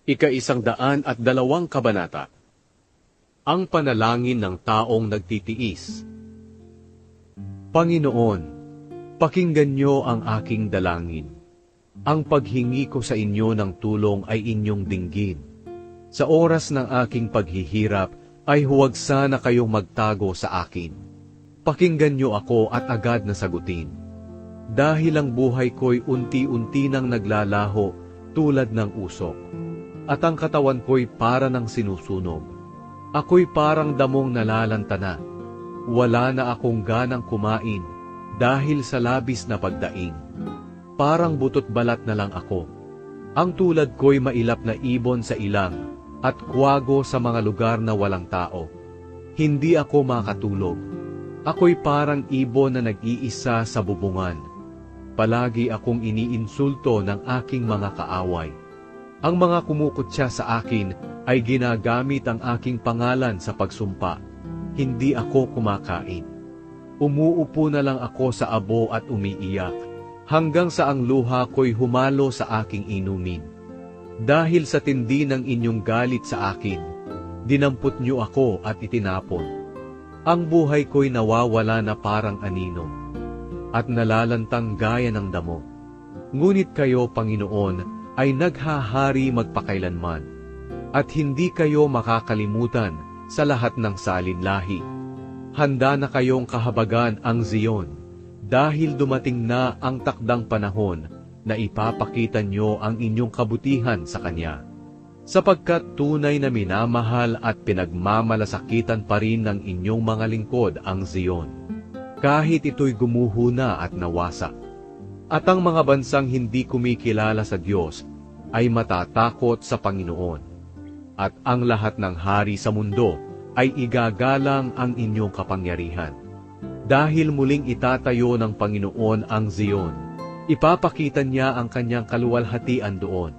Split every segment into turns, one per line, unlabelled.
Ika-102 kabanata. Ang panalangin ng taong nagtitiis. Panginoon, pakinggan niyo ang aking dalangin. Ang paghingi ko sa inyo ng tulong ay inyong dinggin. Sa oras ng aking paghihirap ay huwag sana kayong magtago sa akin. Pakinggan niyo ako at agad na sagutin. Dahil ang buhay ko'y unti-unti nang naglalaho tulad ng usok. At ang katawan ko'y para ng sinusunog. Ako'y parang damong nalalantana. Wala na akong ganang kumain dahil sa labis na pagdaing. Parang butot balat na lang ako. Ang tulad ko'y mailap na ibon sa ilang at kwago sa mga lugar na walang tao. Hindi ako makatulog. Ako'y parang ibon na nag-iisa sa bubungan. Palagi akong iniinsulto ng aking mga kaaway. Ang mga kumukutya sa akin ay ginagamit ang aking pangalan sa pagsumpa. Hindi ako kumakain. Umuupo na lang ako sa abo at umiiyak, hanggang sa ang luha ko'y humalo sa aking inumin. Dahil sa tindi ng inyong galit sa akin, dinampot niyo ako at itinapon. Ang buhay ko'y nawawala na parang anino, at nalalantang gaya ng damo. Ngunit kayo, Panginoon, ay naghahari magpakailanman, at hindi kayo makakalimutan sa lahat ng salinlahi. Handa na kayong kahabagan ang Zion, dahil dumating na ang takdang panahon na ipapakita nyo ang inyong kabutihan sa Kanya. Sapagkat tunay na minamahal at pinagmamalasakitan pa rin ng inyong mga lingkod ang Zion, kahit ito'y gumuho na at nawasak. At ang mga bansang hindi kumikilala sa Diyos ay matatakot sa Panginoon. At ang lahat ng hari sa mundo ay igagalang ang inyong kapangyarihan. Dahil muling itatayo ng Panginoon ang Zion, ipapakita niya ang kanyang kaluwalhatian doon.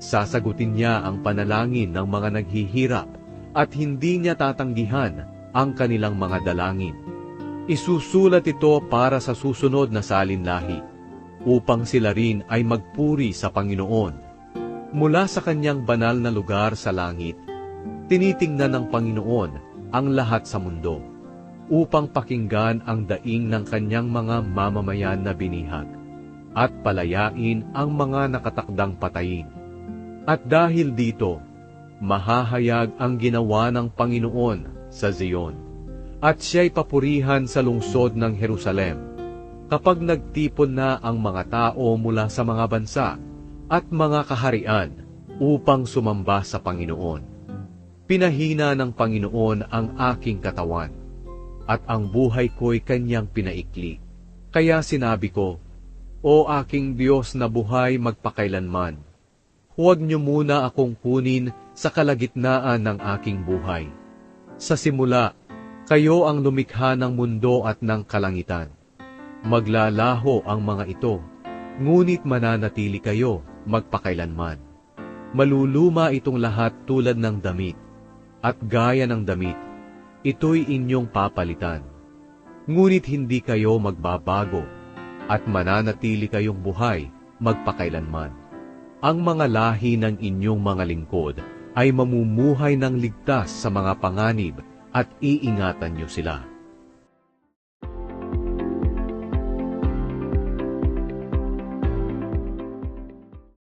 Sasagutin niya ang panalangin ng mga naghihirap at hindi niya tatanggihan ang kanilang mga dalangin. Isusulat ito para sa susunod na salinlahi, upang sila rin ay magpuri sa Panginoon. Mula sa kanyang banal na lugar sa langit, tinitingnan ng Panginoon ang lahat sa mundo, upang pakinggan ang daing ng kanyang mga mamamayan na binihag, at palayain ang mga nakatakdang patayin. At dahil dito, mahahayag ang ginawa ng Panginoon sa Zion, at siya'y papurihan sa lungsod ng Jerusalem, kapag nagtipon na ang mga tao mula sa mga bansa at mga kaharian upang sumamba sa Panginoon. Pinahina ng Panginoon ang aking katawan, at ang buhay ko'y kanyang pinaikli. Kaya sinabi ko, O aking Diyos na buhay magpakailanman, huwag niyo muna akong kunin sa kalagitnaan ng aking buhay. Sa simula, kayo ang lumikha ng mundo at ng kalangitan. Maglalaho ang mga ito, ngunit mananatili kayo magpakailanman. Maluluma itong lahat tulad ng damit, at gaya ng damit, ito'y inyong papalitan. Ngunit hindi kayo magbabago, at mananatili kayong buhay magpakailanman. Ang mga lahi ng inyong mga lingkod ay mamumuhay ng ligtas sa mga panganib, at iingatan niyo sila.